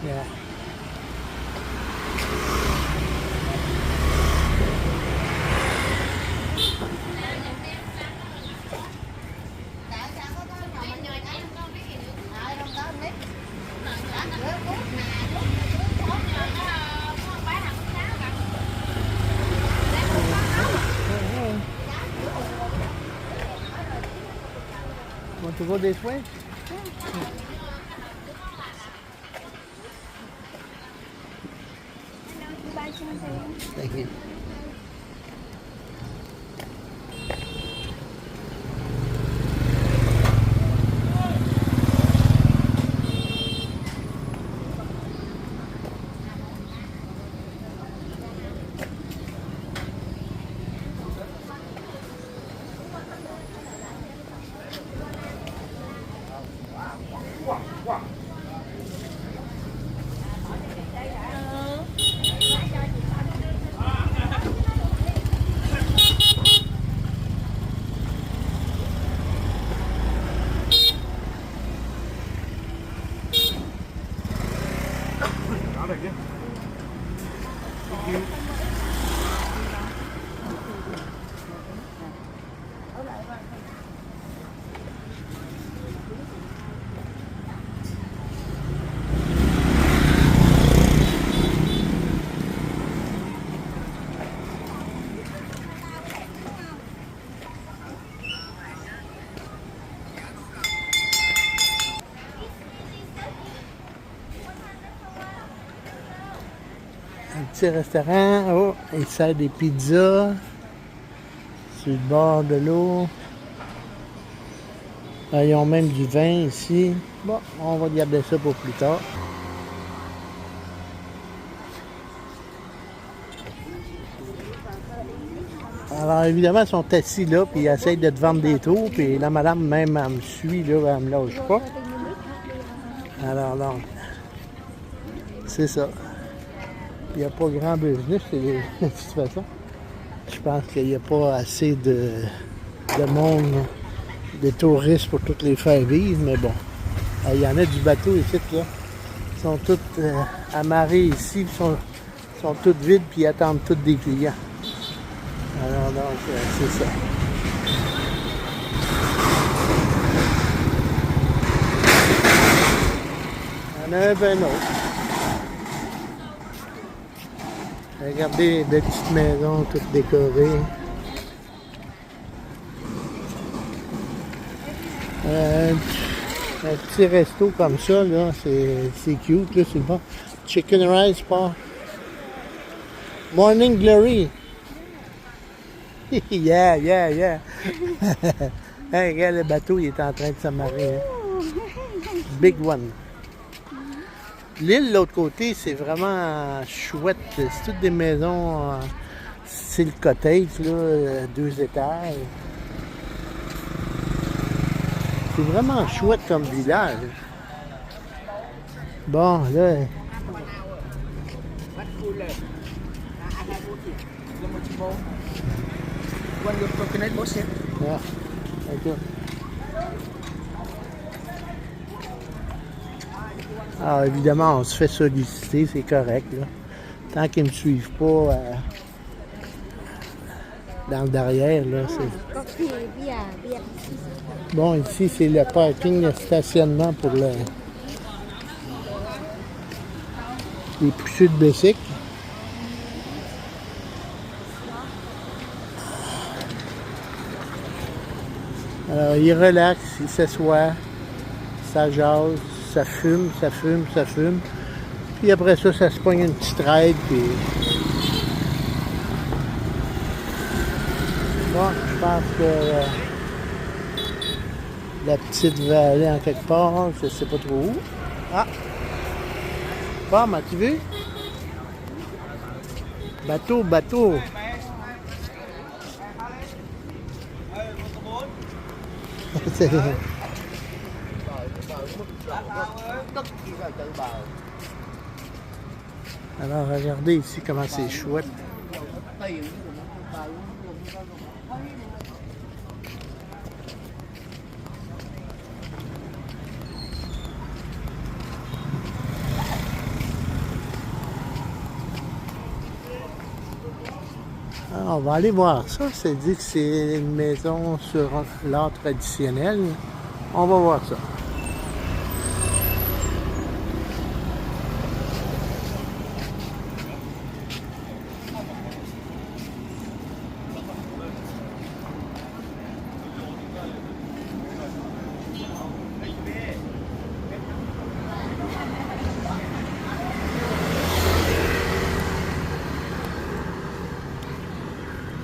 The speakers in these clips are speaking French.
Yeah. Want to go this way? Thank you. Un petit restaurant. Oh, ils servent des pizzas sur le bord de l'eau. Ils ont même du vin ici. Bon, on va garder ça pour plus tard. Alors évidemment, ils sont assis là, puis ils essayent de te vendre des tours, puis la madame même, elle me suit, là, elle me lâche pas. Alors donc, c'est ça. Il n'y a pas grand business, de toute façon. Je pense qu'il n'y a pas assez de monde, de touristes pour toutes les faire vivre, mais bon. Il y en a du bateau ici, là. Ils sont tous amarrés ici, ils sont tous vides, puis ils attendent tous des clients. Alors donc, c'est ça. Il y en a un peu un autre. Regardez des petites maisons toutes décorées. Un petit resto comme ça, là, c'est cute, là, c'est bon. Chicken rice, pas. Morning Glory. Yeah, yeah, yeah. Hey, regarde, le bateau, il est en train de s'amarrer. Hein. Big one. L'île, de l'autre côté, c'est vraiment chouette. C'est toutes des maisons, c'est le cottage, là, 2 étages. C'est vraiment chouette comme village. Bon, là... Yeah. Okay. Alors évidemment, on se fait solliciter, c'est correct. Là. Tant qu'ils ne me suivent pas dans le derrière, là, c'est... Bon, ici, c'est le parking, le stationnement pour les poussées de bicycle. Alors, il relaxe, il s'assoit, ça jase, ça fume, ça fume, ça fume. Puis après ça, ça se pogne une petite ride, puis... Bon, je pense que la petite va aller en quelque part, je sais pas trop où. Ah! Bon, as-tu vu? Bateau, bateau! Alors, regardez ici comment c'est chouette. On va aller voir ça. C'est dit que c'est une maison sur l'art traditionnel. On va voir ça.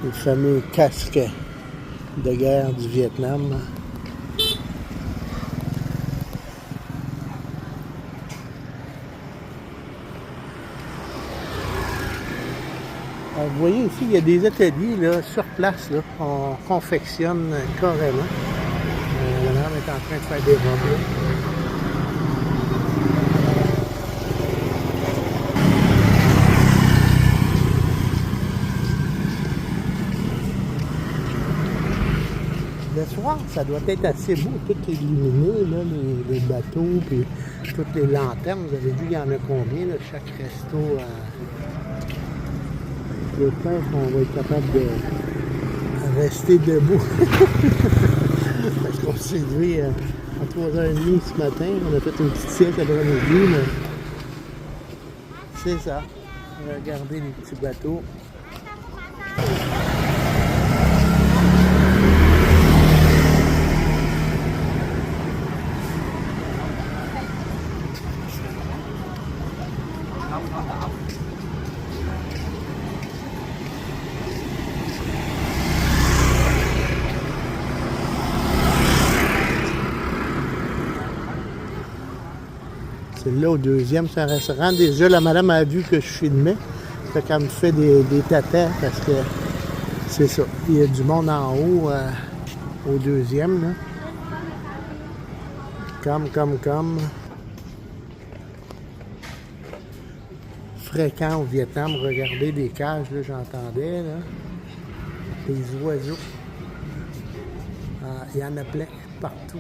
Le fameux casque de guerre du Vietnam. Alors, vous voyez ici, il y a des ateliers là, sur place. Là, on confectionne carrément. La madame est en train de faire des robes. Là. Le soir, ça doit être assez beau, tout illuminé, là, les bateaux, puis toutes les lanternes. Vous avez vu, il y en a combien, là, chaque resto. J'espère qu'on va être capable de rester debout. Parce qu'on s'est levé à 3h30 ce matin. On a fait une petite sieste après-midi, mais c'est ça. Regardez les petits bateaux. C'est là au deuxième, c'est un restaurant. Déjà, la madame a vu que je filmais. Fait qu'elle me fait des tatas parce que c'est ça. Il y a du monde en haut au deuxième. Là. Comme. Fréquent au Vietnam. Regardez des cages, là, j'entendais. Là. Des oiseaux. Il y en a plein partout.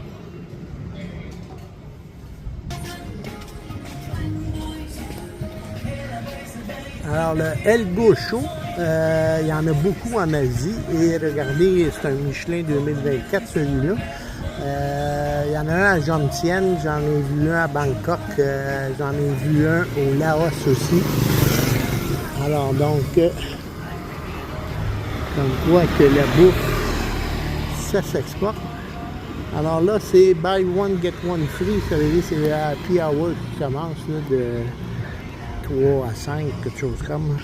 Alors, le El Gaucho, il y en a beaucoup en Asie. Et regardez, c'est un Michelin 2024, celui-là. Il y en a un à Jomtien, j'en ai vu un à Bangkok, j'en ai vu un au Laos aussi. Alors, donc, comme quoi que la bouffe, ça s'exporte. Alors là, c'est buy one, get one free. Ça veut dire que c'est la happy hour qui commence là, de 3 à 5, quelque chose comme.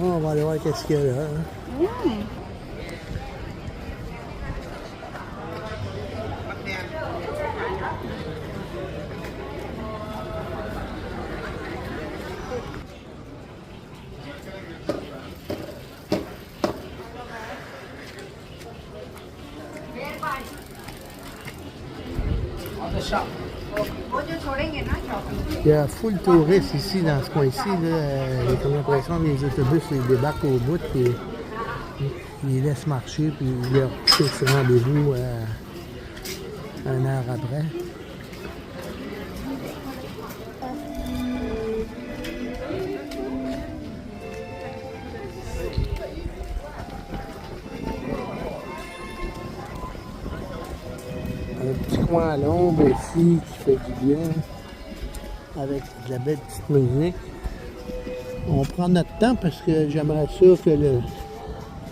On va aller voir qu'est-ce qu'il y a là. Hein. Il y a full touristes ici, dans ce coin-ci. J'ai comme l'impression que les autobus ils débarquent au bout et ils les laissent marcher puis ils leur fixent rendez-vous 1 heure après. Un petit coin à l'ombre ici qui fait du bien. Avec de la belle petite musique. On prend notre temps parce que j'aimerais ça que le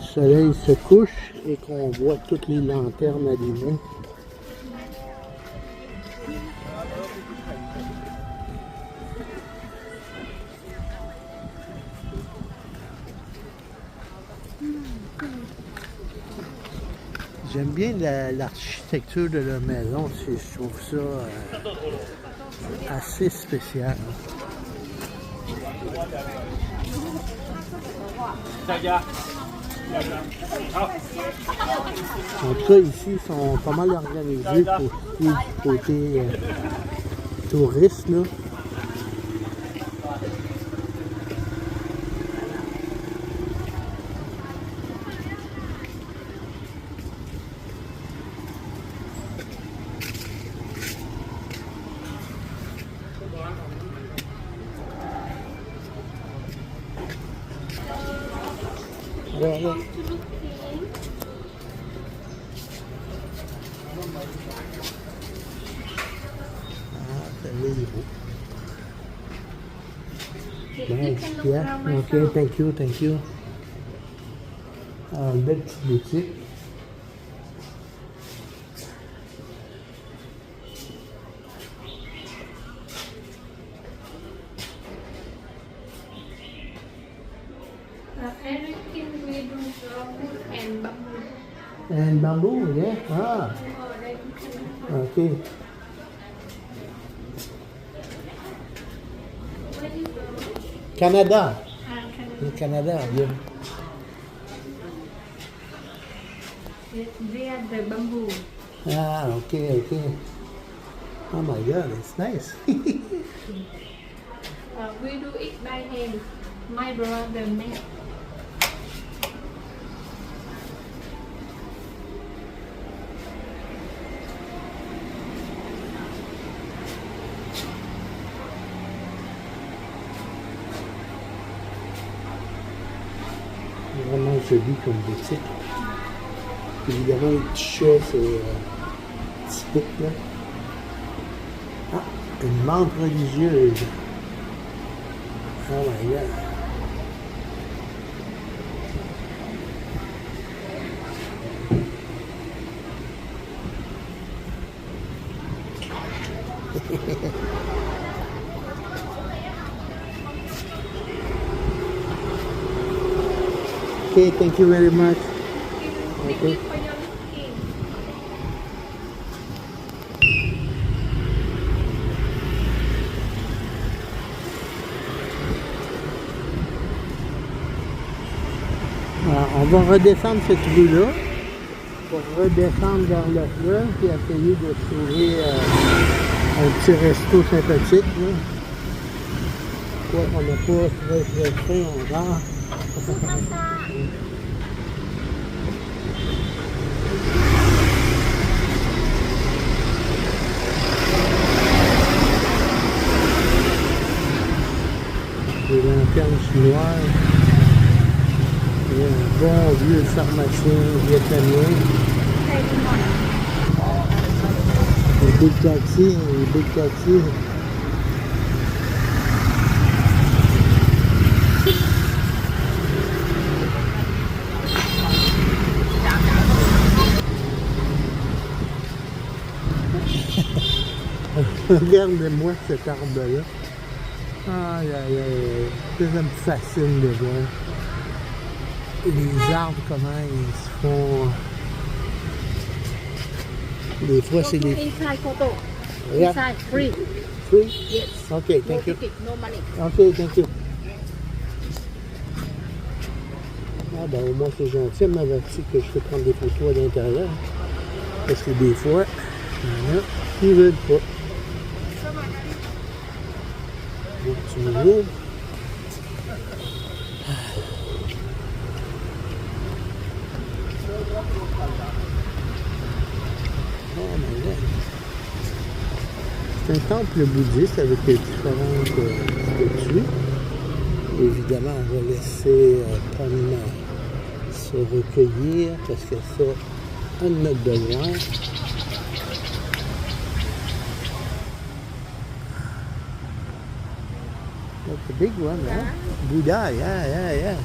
soleil se couche et qu'on voit toutes les lanternes allumées. J'aime bien l'architecture de leur maison. Je trouve ça assez spécial. En tout cas, ici, ils sont pas mal organisés pour du côté touriste, là. Voilà. Nice, yeah, okay, thank you. Belle petite boutique. Everything we do wood and bamboo. And bamboo, yeah? Ah, okay. Where you go? Canada. Canada. In Canada, yeah. They are the bamboo. Ah, okay. Oh my God, it's nice. We do it by hand. My brother made. Vraiment joli comme boutique. Évidemment, les t-shirts, c'est typique, là. Ah, une menthe religieuse. Oh my God. Okay, thank you very much. Thank you for your looking. Alors, on va redescendre cette rue-là pour redescendre vers le fleuve et essayer de trouver un petit resto sympathique. Là. Quoi qu'on n'a pas très faim encore. Des lanternes chinoises. Et un bon vieux pharmacien vietnamien. Les big taxis. Regardez-moi cet arbre-là. Aïe, aïe, aïe. Ça me fascine de voir. Les arbres, comment ils se font. Des fois, c'est les. Inside photo. Yeah. Inside free. Free? Yes. Okay, No thank you. ticket, no money. Okay, thank you. Ah ben au moins c'est gentil, elle m'avertit que je peux prendre des photos à l'intérieur. Parce que des fois, il y en a qui veulent pas. Des petits nouveaux. Oh my God. C'est un temple bouddhiste avec différentes statues. Évidemment, on va laisser Tom se recueillir parce que ça a notre besoin. That's a big one, huh? Bouddha, yeah.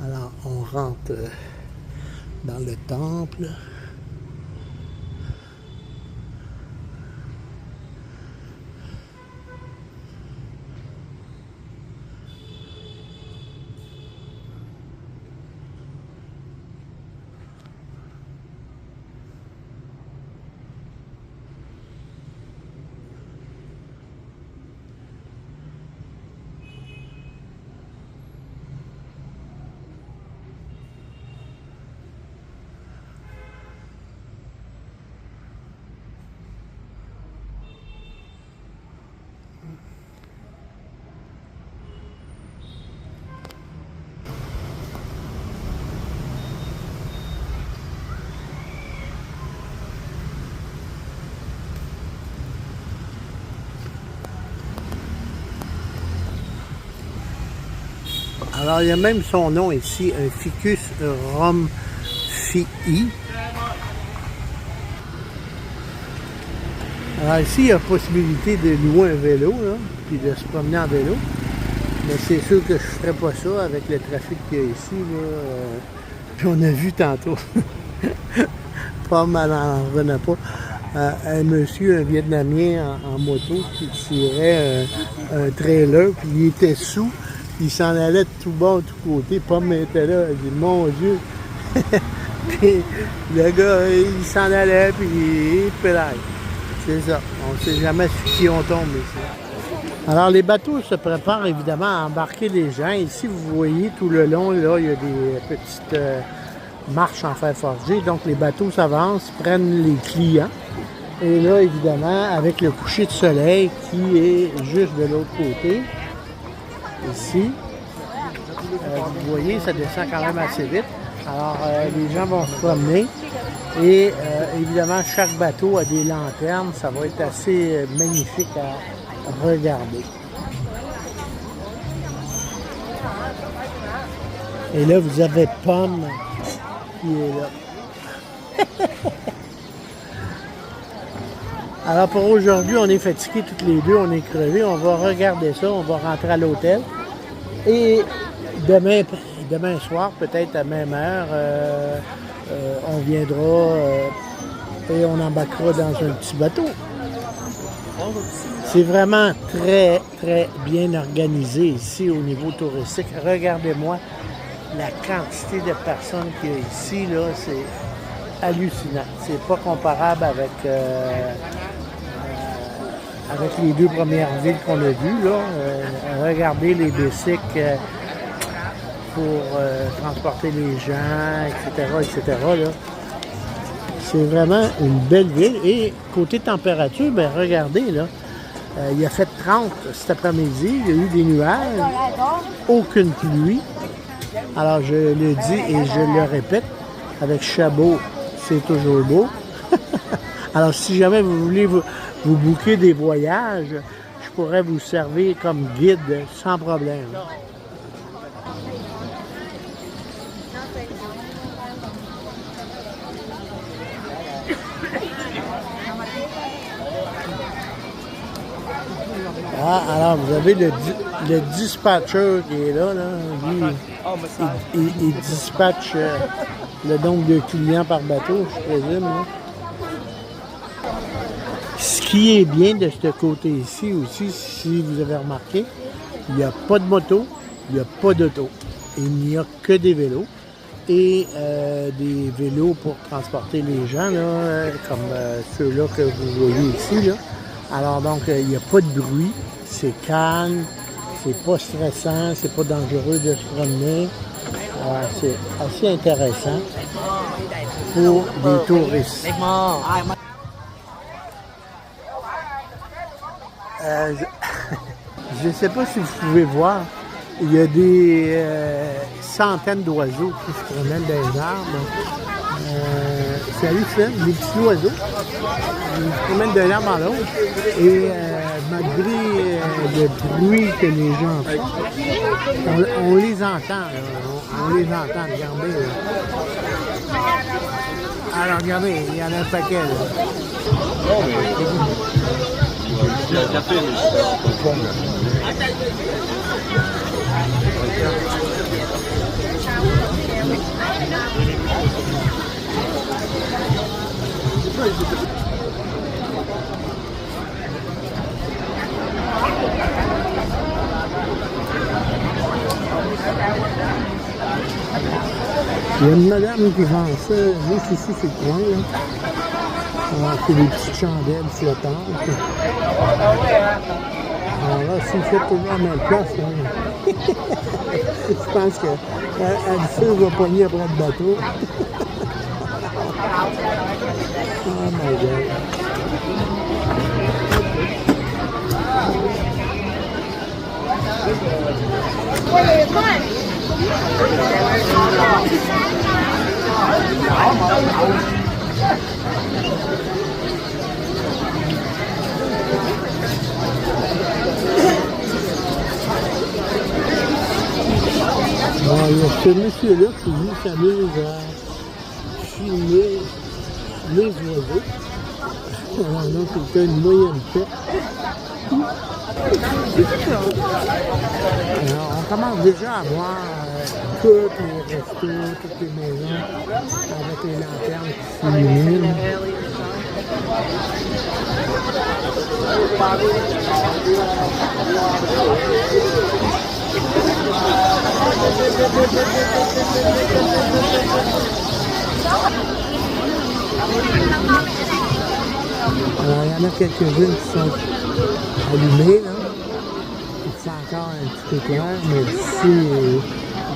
Alors, on rentre dans le temple. Alors, il y a même son nom ici, un Ficus romphii. Alors ici, il y a possibilité de louer un vélo, là, puis de se promener en vélo. Mais c'est sûr que je ne ferais pas ça avec le trafic qu'il y a ici. Là. Puis on a vu tantôt, pas mal en revenant pas, un monsieur, un Vietnamien en moto qui tirait un trailer, puis il était sous, il s'en allait de tout bas, de tout côté. Pomme était là, il dit, mon Dieu! Puis le gars, il s'en allait, puis il pédale. C'est ça. On ne sait jamais sur qui on tombe ici. Alors, les bateaux se préparent évidemment à embarquer les gens. Ici, vous voyez, tout le long, là, il y a des petites marches en fer forgé. Donc, les bateaux s'avancent, prennent les clients. Et là, évidemment, avec le coucher de soleil qui est juste de l'autre côté, ici, vous voyez, ça descend quand même assez vite. Alors, les gens vont se promener. Et évidemment, chaque bateau a des lanternes. Ça va être assez magnifique à regarder. Et là, vous avez Pomme qui est là. Alors, pour aujourd'hui, on est fatigués toutes les deux. On est crevés. On va regarder ça. On va rentrer à l'hôtel. Et demain soir, peut-être à même heure, on viendra et on embarquera dans un petit bateau. C'est vraiment très, très bien organisé ici au niveau touristique. Regardez-moi la quantité de personnes qu'il y a ici, là, c'est hallucinant. C'est pas comparable avec les deux premières villes qu'on a vues, là. Regardez les bicycles pour transporter les gens, etc., là. C'est vraiment une belle ville. Et côté température, bien, regardez, là, il a fait 30 cet après-midi, il y a eu des nuages, aucune pluie. Alors, je le dis et je le répète, avec Chabot, c'est toujours beau. Alors, si jamais vous voulez vous booker des voyages, je pourrais vous servir comme guide sans problème. Ah, alors vous avez le dispatcher qui est là. Lui, il dispatche le nombre de clients par bateau, je présume. Là. Ce qui est bien de ce côté ici aussi, si vous avez remarqué, il n'y a pas de moto, il n'y a pas d'auto. Il n'y a que des vélos. Et des vélos pour transporter les gens, là, comme ceux-là que vous voyez ici. Là. Alors donc, il n'y a pas de bruit, c'est calme, c'est pas stressant, c'est pas dangereux de se promener. Alors, c'est assez intéressant pour des touristes. Je ne sais pas si vous pouvez voir, il y a des centaines d'oiseaux qui se promènent dans les arbres. C'est hallucinant, des petits oiseaux. Ils se promènent d'un arbre à l'autre. Et malgré le bruit que les gens font, on les entend. On les entend, regardez. Alors, regardez, il y en a un paquet. Là. Il y a un café, il y a une madame qui vend ça, juste ici, c'est le coin, là. Alors, c'est des petites chandelles flottantes. Alors là, si vous faites toujours à la même place, là, je pense qu'elle va pogner après le bateau. Oh my God. Bon, il y a ce monsieur-là qui lui s'amuse à filmer les oiseaux. Alors là, c'est une moyenne perte. Alors, on commence déjà à voir tous les restos, toutes les maisons avec les lanternes qui s'illuminent. Alors, il y en a quelques-unes qui sont allumées, là. C'est encore un petit peu clair, mais d'ici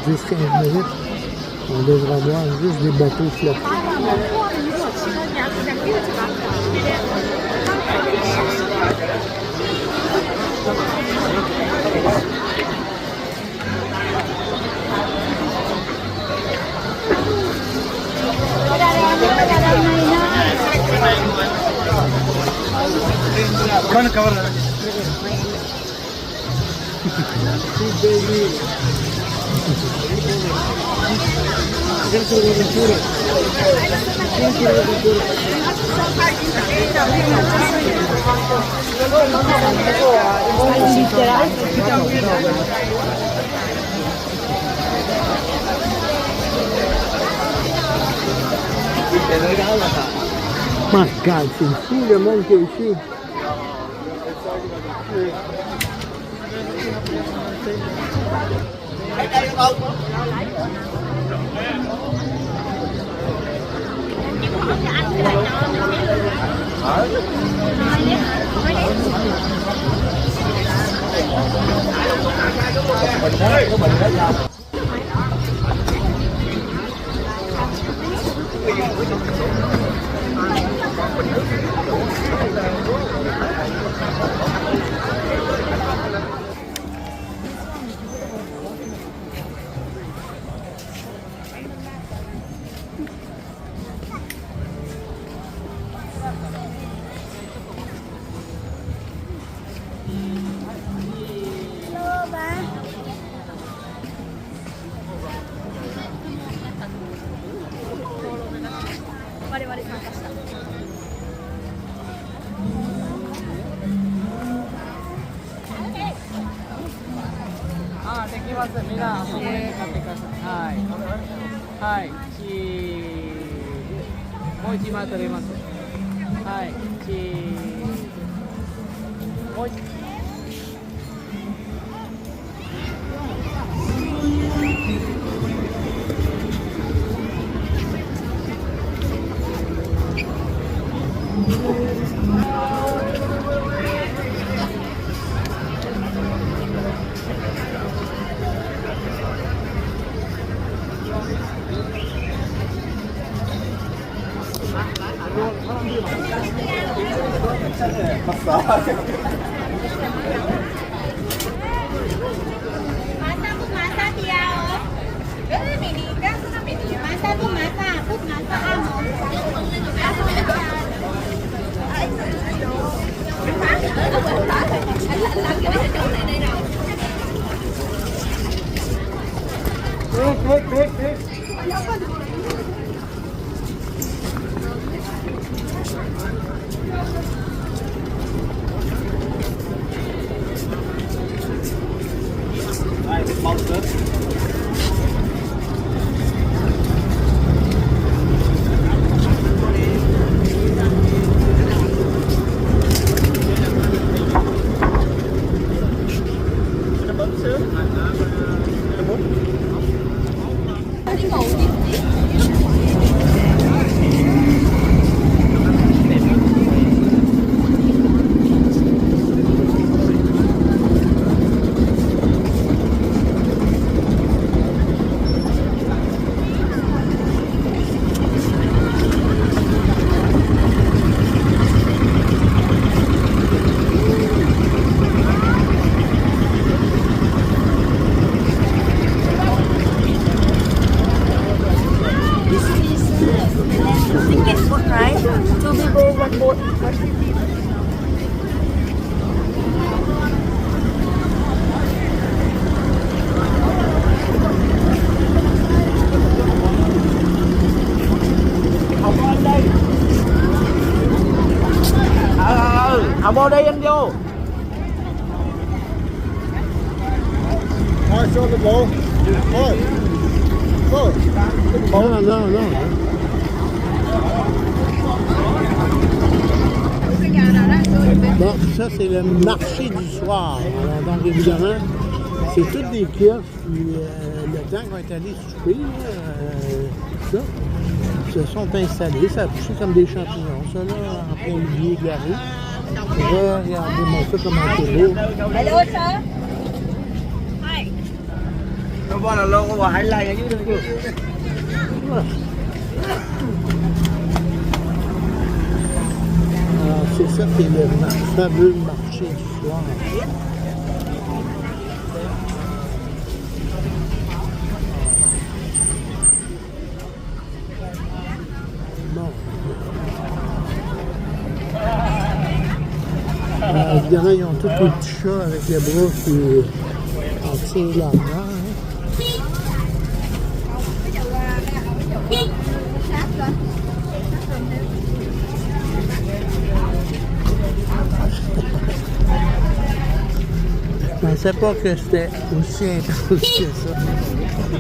10-15 minutes, on devrait voir juste des bateaux flottants. My God, c'est fou le monde qu'il y a ici. vô đi anh vô. Thôi cho cái bố. Thôi. Thôi. Non, non, non. Bon, ça c'est le marché du soir. Alors, donc évidemment, c'est toutes des kiosques qui, le temps qu'on est allé souper, ça, se sont installés. Ça a poussé comme des champignons, ça là, en plein milieu de la rue. Regardez-moi ça comment c'est beau. Hello sir. Hi. Nó vào là lâu và hai lại ở dưới đường. Alors, c'est ça qui est le fameux marché du soir. Bon. Alors, évidemment, ils ont tous les petits chats avec les bras qui en tirent là-dedans. Je pensais pas que c'était aussi intense que ça.